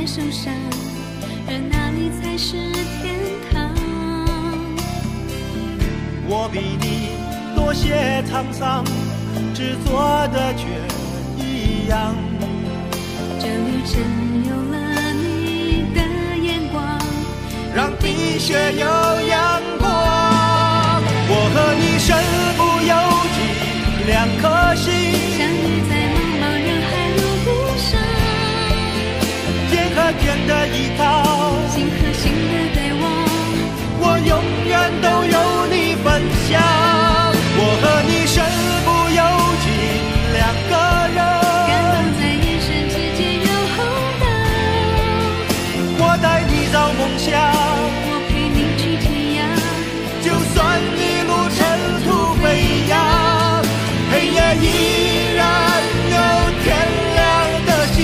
手上，而哪里才是天堂？我比你多些沧桑，执着的却一样。这旅程有了你的眼光，让冰雪有阳光。我和你身不由己，两颗心相遇在茫茫人海路上，肩和肩的依靠，心和心的对望，我永远都有你分享。我和你身不由己，两个人感动在眼神之间有厚道。我带你找梦想，我陪你去天涯，就算一路尘土飞扬，黑夜依然有天亮的希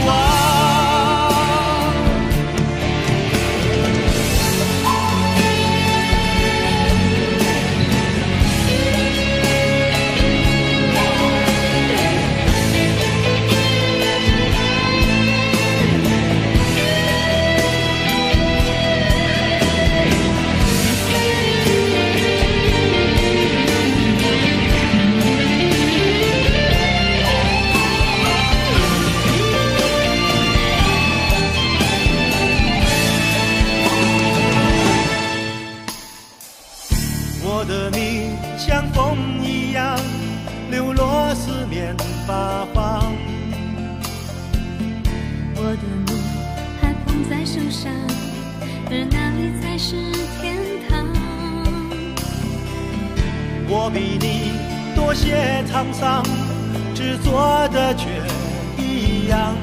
望。我的命像风一样流落四面八方，我的路还捧在手上，而哪里才是天堂？我比你多些沧桑，执着的却一样。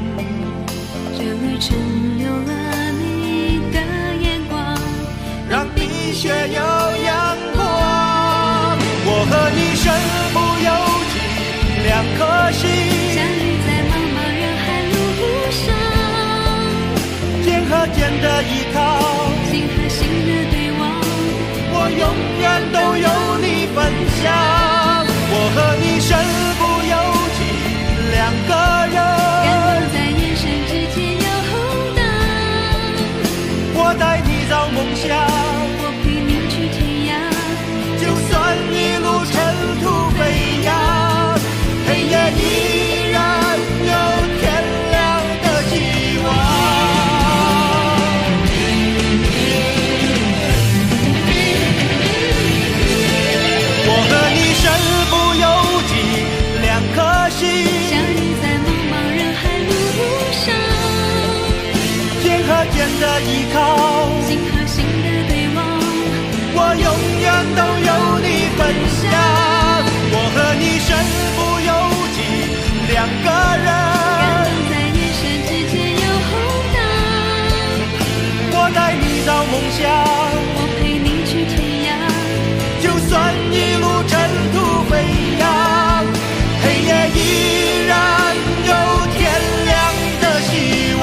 这旅程有了你的眼光，让冰雪有阳光。我和你身不由己，两颗心相遇在茫茫人海路上，肩和肩的依靠，心和心的对望，我永远都有你分享。我和你身不由己，两个人感动在眼神之间有厚道。我带你找梦想，我陪你去天涯，就算一路尘土飞扬，黑夜依然有天亮的希望。我和你身不由己，两颗心相遇在茫茫人海路上，肩和肩的依靠，心和心的对望，我永远都有你分享。我和你身不由己，两个感人动在眼神之间有厚道。我带你找梦想，我陪你去天涯，就算一路尘土飞扬，黑夜依然有天亮的希望。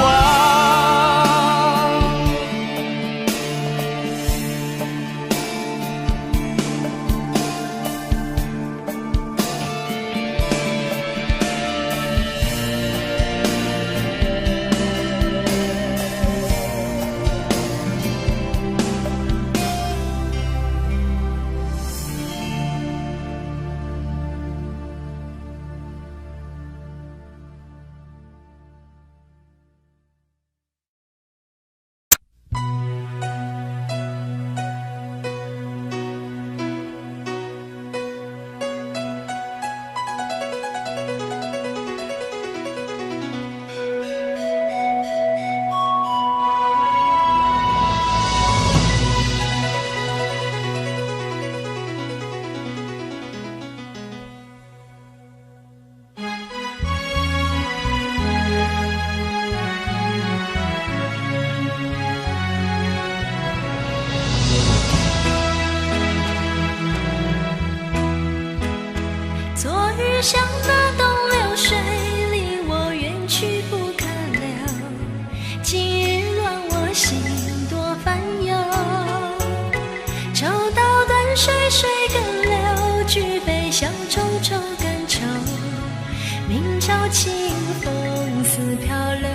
像那东流水，离我远去不可了。今日乱我心多烦忧，抽刀断水，水更流，举杯消愁愁更愁。明朝清风似飘流。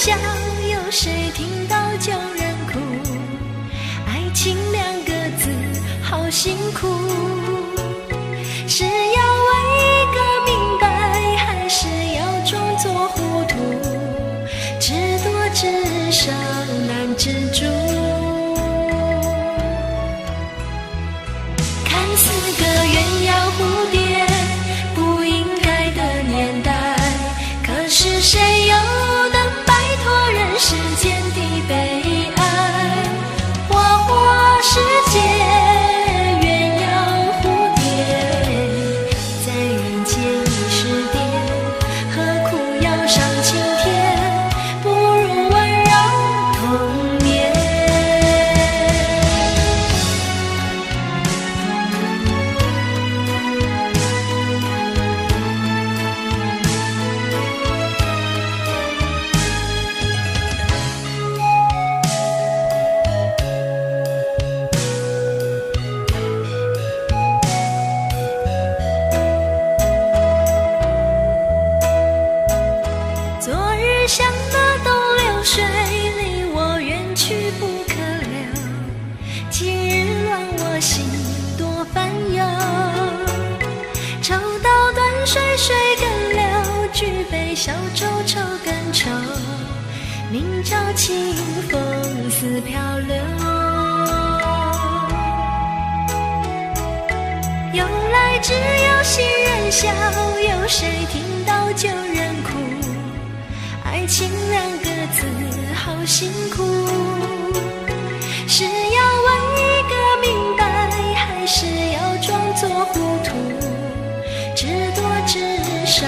笑，有谁听到叫人哭？爱情两个字好辛苦，是要问个明白，还是要装作糊涂？知多知少难知足，看似个鸳鸯蝴蝶，不应该的年代，可是谁又能摆脱人世间的悲哀？花花世界，鸳鸯蝴蝶，在人间已是癫，何苦要上青天？不如温柔同眠。昨日像那东流水，离我远去不可了。今日乱我心多烦忧，抽刀断水水更流，举杯消愁愁更愁。明朝清风似飘流，由来只有新人笑，有谁听到旧人哭？爱情两个字好辛苦，是要问一个明白，还是要装作糊涂？知多知少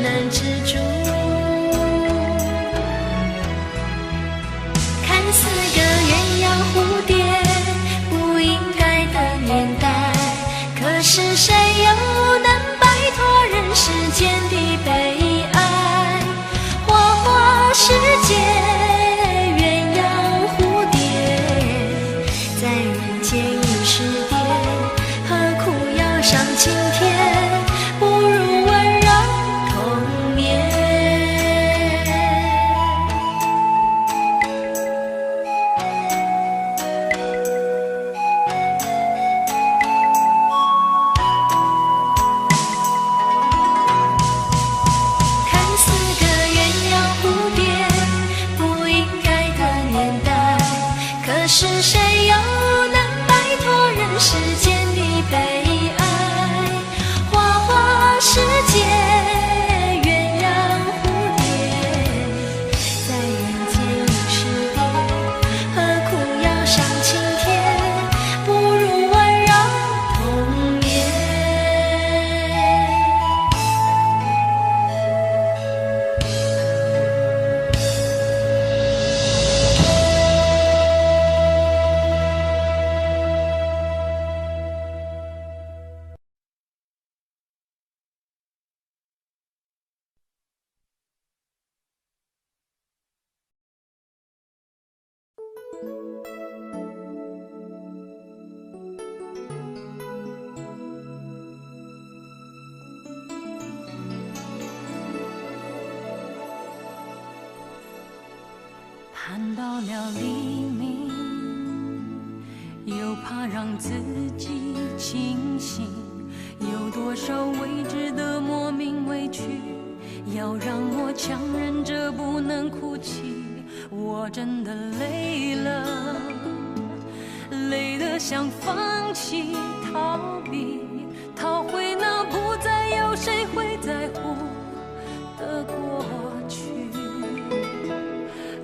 难知足，看似个鸳鸯蝴蝶，不应该的年代，可是谁又能摆脱人世间的悲哀？花花世界，鸳鸯蝴蝶，在人间已是癫，何苦要上青天？不如温柔同眠。看似个鸳鸯蝴蝶，不应该的年代，可是谁又能摆脱人世间的悲哀？花花世界，鸳鸯蝴蝶，在人间已是癫，何苦要上青天？不如温柔同眠。盼到了黎明，又怕让自己清醒，有多少未知的莫名委屈，要让我强忍着不能哭泣。我真的累了，累得想放弃，逃避，逃回那不再有谁会在乎的过去。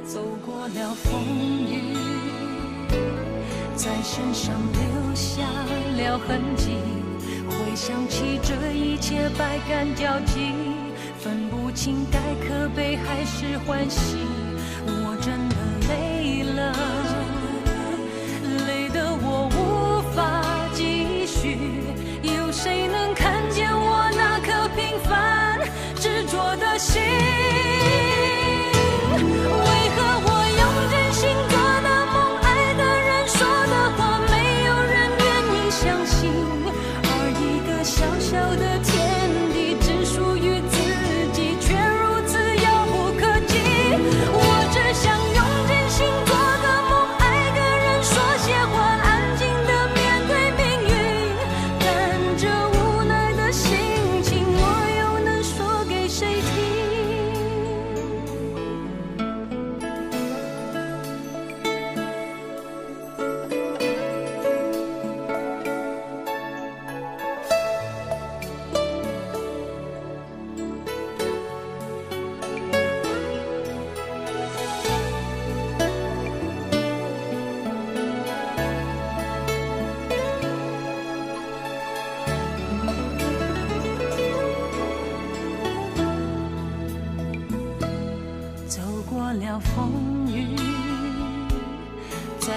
走过了风雨，在身上留下了痕迹，回想起这一切百感交集，分不清该可悲还是欢喜。我真的累了，累得我无法继续，有谁能看见我那颗平凡执着的心？为何我用真心做的梦，爱的人说的话，没有人愿意相信？而一个小小的天地，只属于自己，却如此遥不可及。我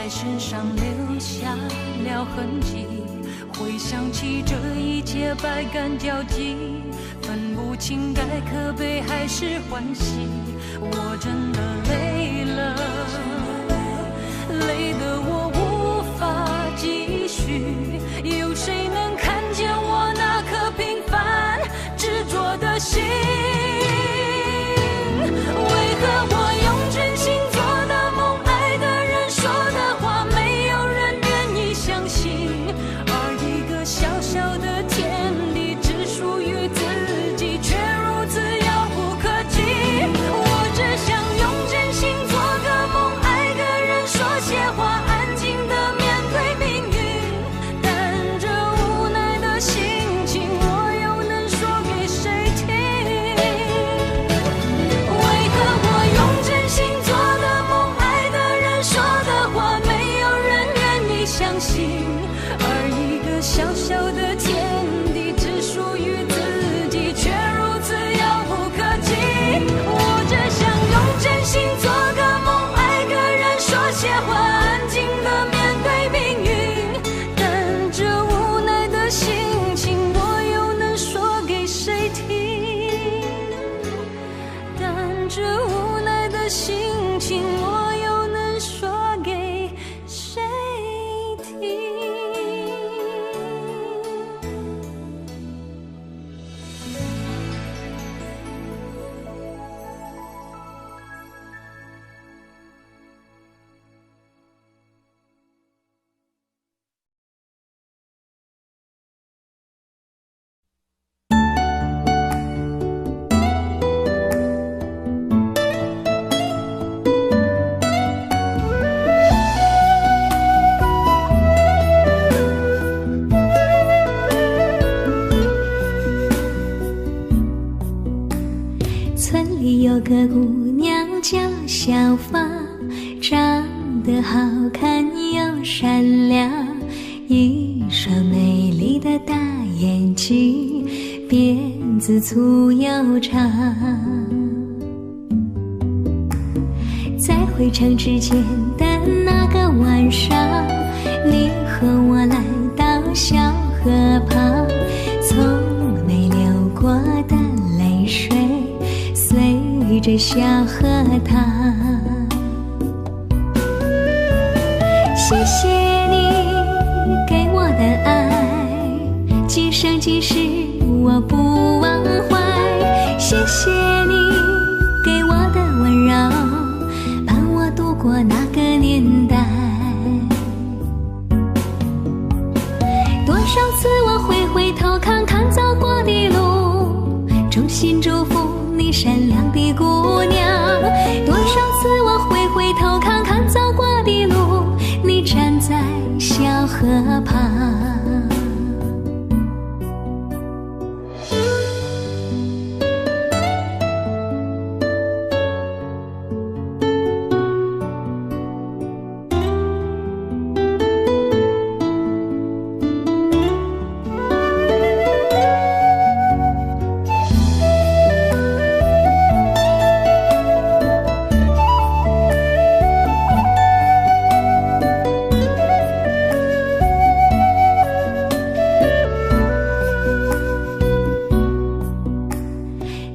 在身上留下了痕迹，回想起这一切百感交集，分不清该可悲还是欢喜。我真的累了，累得我无法继续。有谁能看见我那颗平凡执着的心？为何我用真心做的梦，爱的人说的话，没有人愿意相信？而一个小小的天地，只属于自己，却如此遥不可及。我只想用真心做个梦，爱的人说些话，安静地面对命运。但这无奈的心情，我又能说给谁听？为何我用真心做的梦，爱的人说的话，没有人愿意相信？而一个小小的天地，只属于自己，却如此遥不可及。我只想用真心做个梦，爱个人说些话，安静地面对命运。但这无奈的心情，我又能说给谁听？但这无奈的心情，我又能说给谁听？村里有个姑娘叫小芳，长得好看又善良，一双美丽的大眼睛，辫子粗又长。在回城之前的那个晚上，你和我来到小河旁，从没流过的泪水随着小河淌。谢谢你给我的爱，今生今世我不忘怀。谢谢你给我的温柔，伴我度过那个年代。多少次我回头看看走过的路，衷心祝福你善良的姑娘。多少次我回头看看走过的路，你站在小河旁。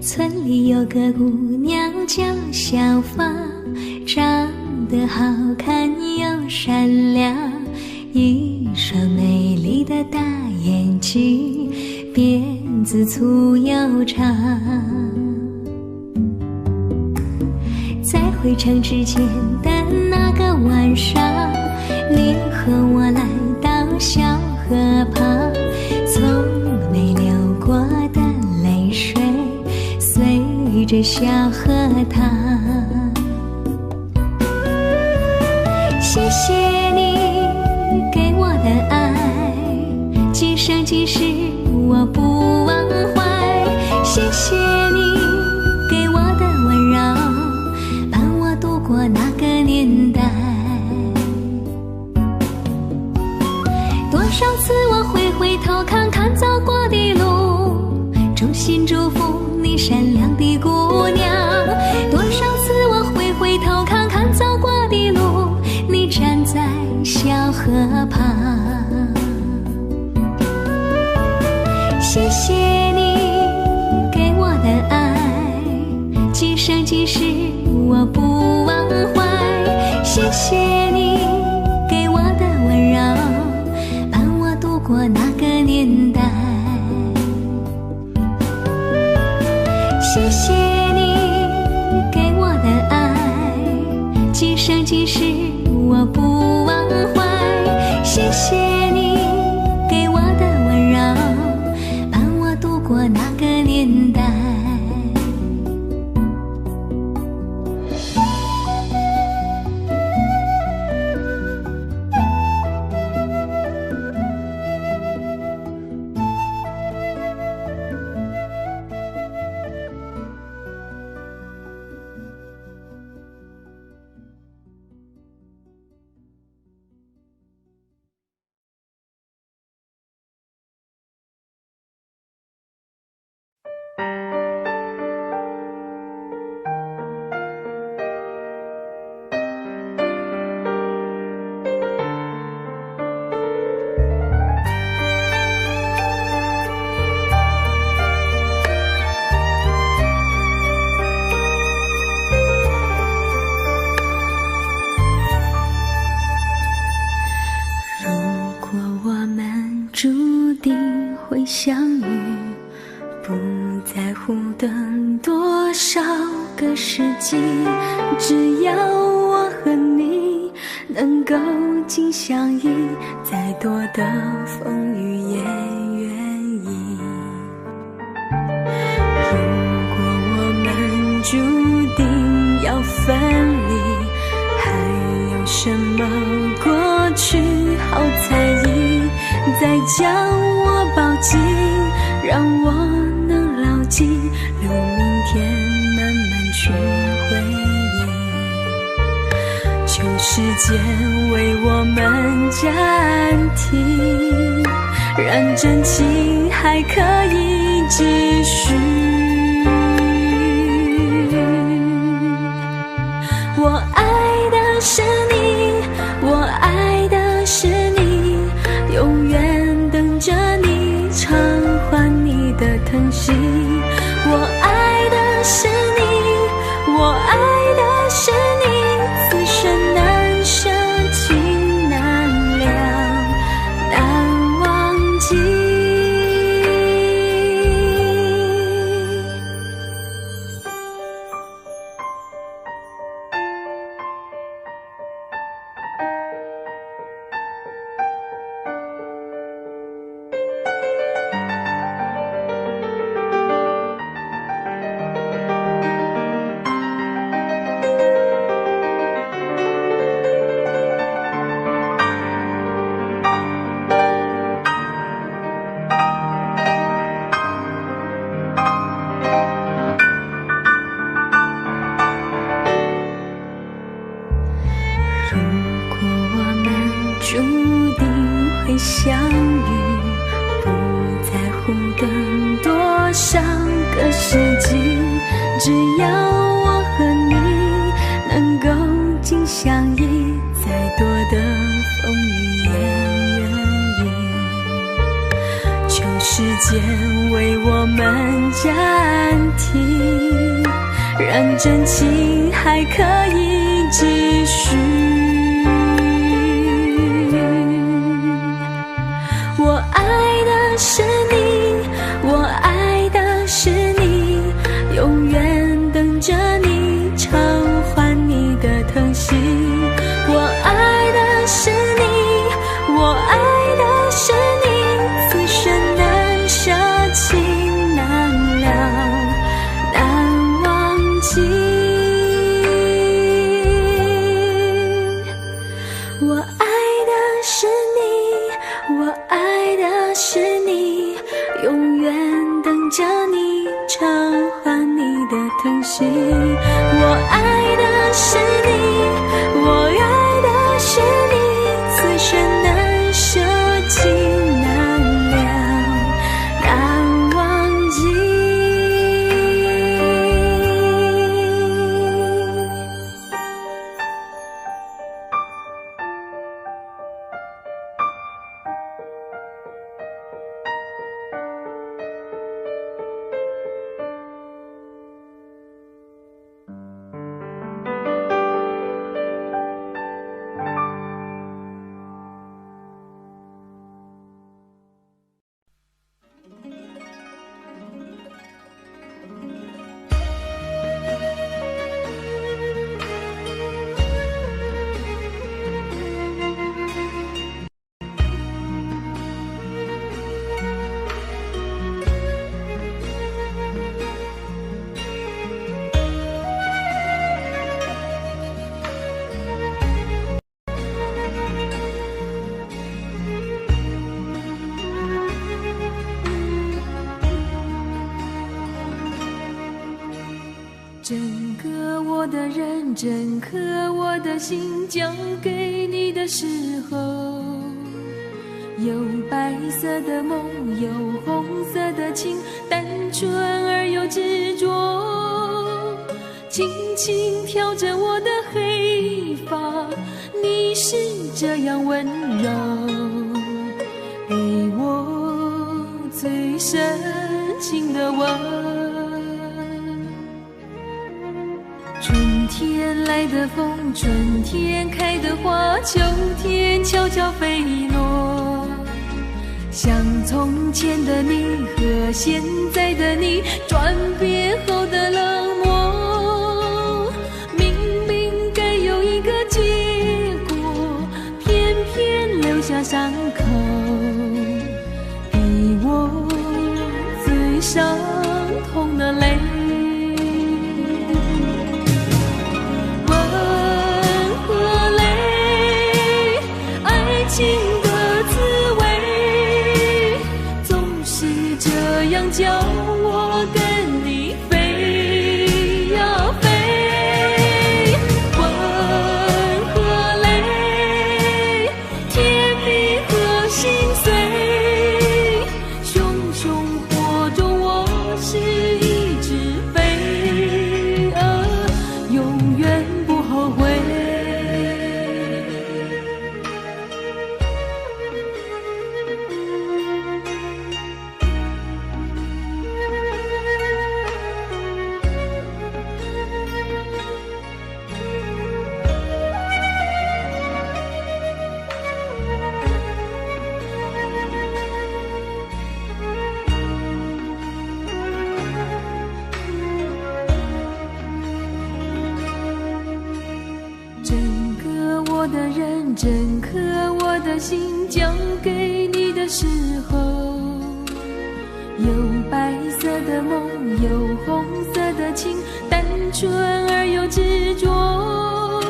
村里有个姑娘叫小芳，长得好看又善良，一双美丽的大眼睛，辫子粗又长。在回城之前的那个晚上，你和我来到小河旁，从没流过的泪水随着小河淌。谢谢你给我的爱，今生今世我不忘怀。谢谢你给我的温柔，伴我度过那个年代。多少次我回头看看走过的路，衷心祝福你善良的姑娘。多少次我回头看看走过的路，你站在谢谢你给我的爱，今生今世我不忘怀。谢谢你给我的温柔，伴我度过那个年代。谢谢你给我的爱，今生今世我不忘怀。谢谢你给我的温柔，伴我度过那个年代。会相遇，不在乎等多少个世纪，只要我和你能够紧相依，再多的风雨也愿意。如果我们注定要分离，还有什么过去好在意？再将我抱紧，让我能牢记，留明天慢慢去回忆。求时间为我们暂停，让真情还可以继续。我爱的是你，我爱的是你，永远等着你偿还你的疼惜。我爱的是你，我爱的是你，此生难舍情难了，难忘记。注定会相遇，不在乎等多少个世纪，只要我和你能够紧相依，再多的风雨也愿意。求时间为我们暂停，让真情还可以继续。我爱的是你，我爱的是你，永远等着你偿还你的疼惜。我爱的是你，我爱的是你，此生难舍情难了，难忘记。我爱的是你，我爱的是你，永远等着你偿还你的疼惜。我爱的是你，我爱的是你，此生难舍情难了，难忘记。整个我的人，整颗我的心交给你的时候，有白色的梦，有红色的情，单纯而又执着，轻轻挑着我的黑发，你是这样温柔，给我最深情的吻。春天来的风，春天开的花，秋天悄悄飞落，像从前的你和现在的你转变后的冷漠，明明该有一个结果，偏偏留下伤口，给我最伤痛的泪。情的滋味总是这样叫我跟你飞呀飞，温和泪，甜蜜和心碎，熊熊火中我是一只飞蛾，永远不后悔。我的人，整颗我的心交给你的时候，有白色的梦，有红色的情，单纯而又执着，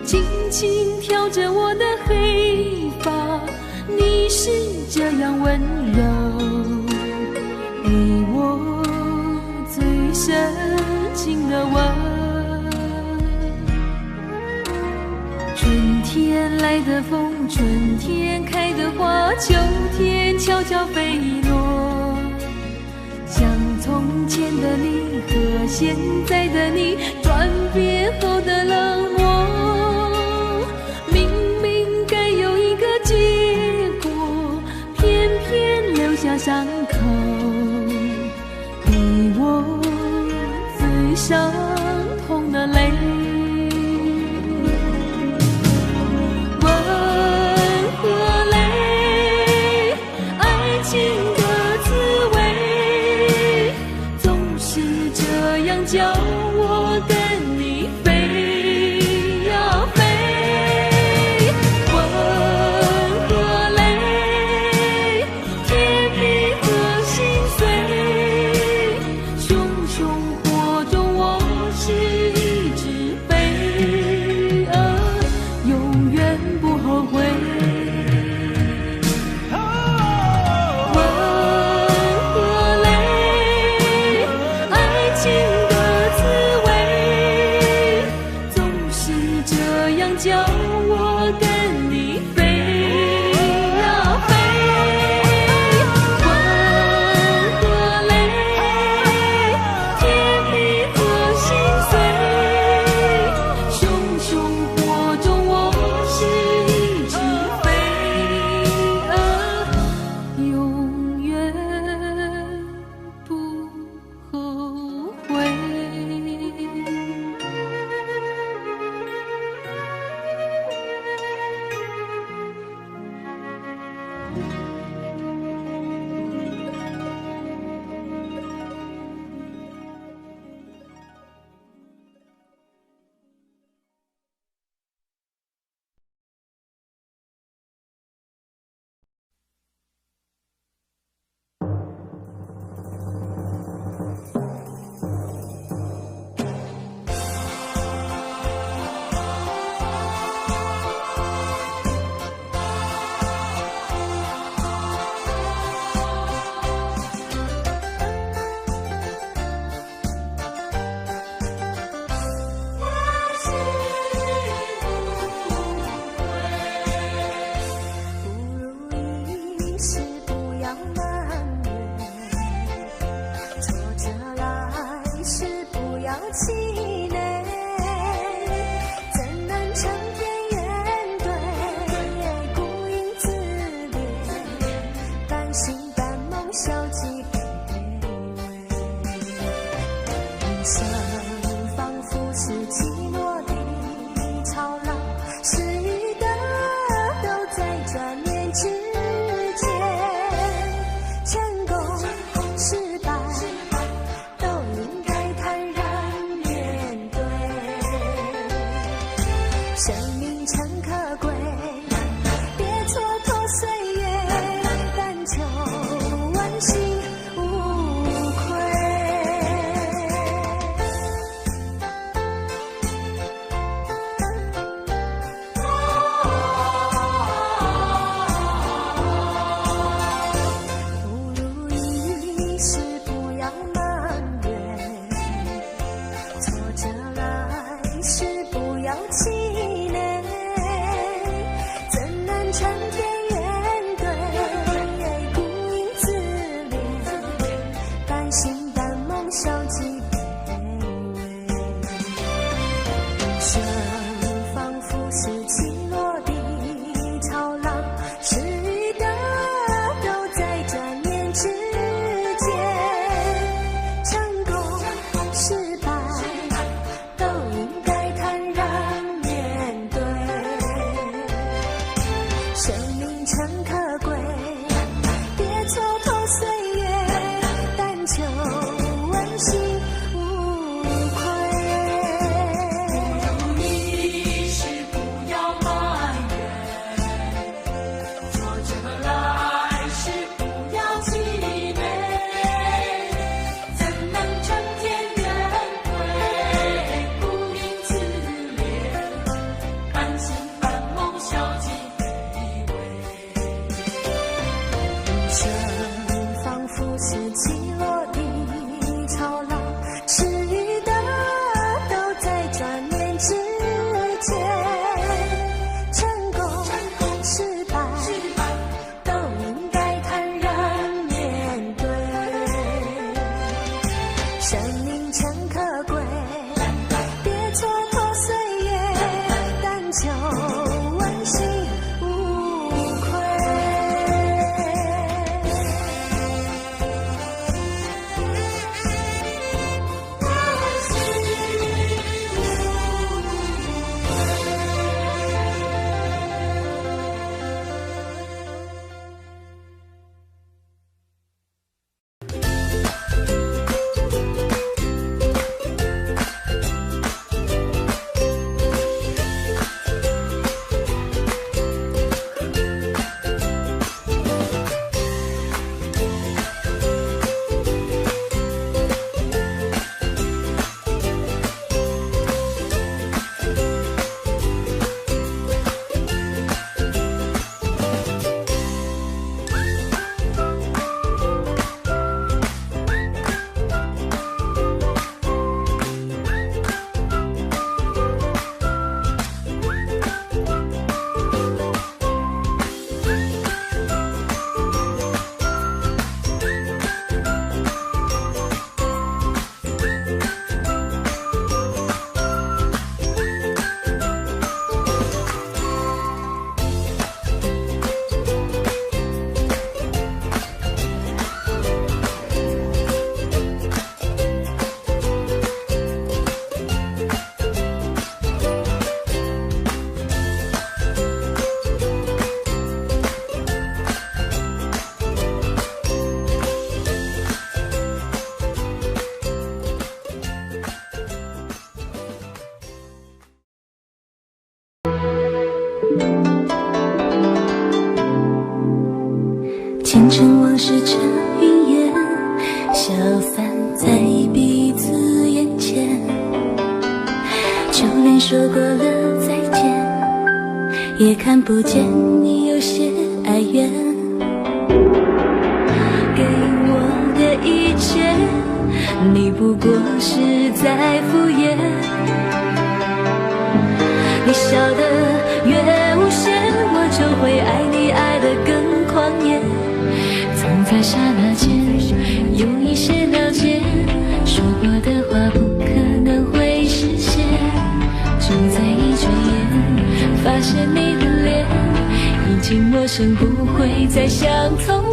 轻轻挑着我的黑发，你是这样温柔，给我最深情的吻。春天来的风，春天开的花，秋天悄悄飞落，像从前的你和现在的你转变后的冷漠，明明该有一个结果，偏偏留下伤口，给我最伤痛的泪。情的滋味总是这样叫我跟你飞呀飞，温和泪，甜蜜和心碎，熊熊火中我是一只飞蛾，永远不后悔。情的滋前尘往事成云烟，消散在彼此眼前。就连说过了再见，也看不见你有些哀怨。给我的一切，你不过是在敷衍。你笑得越无邪，我就会爱你爱得更狂野。总在刹那间有一些了解，说过的话不可能会实现。就在一转眼，发现你的脸已经陌生，不会再像从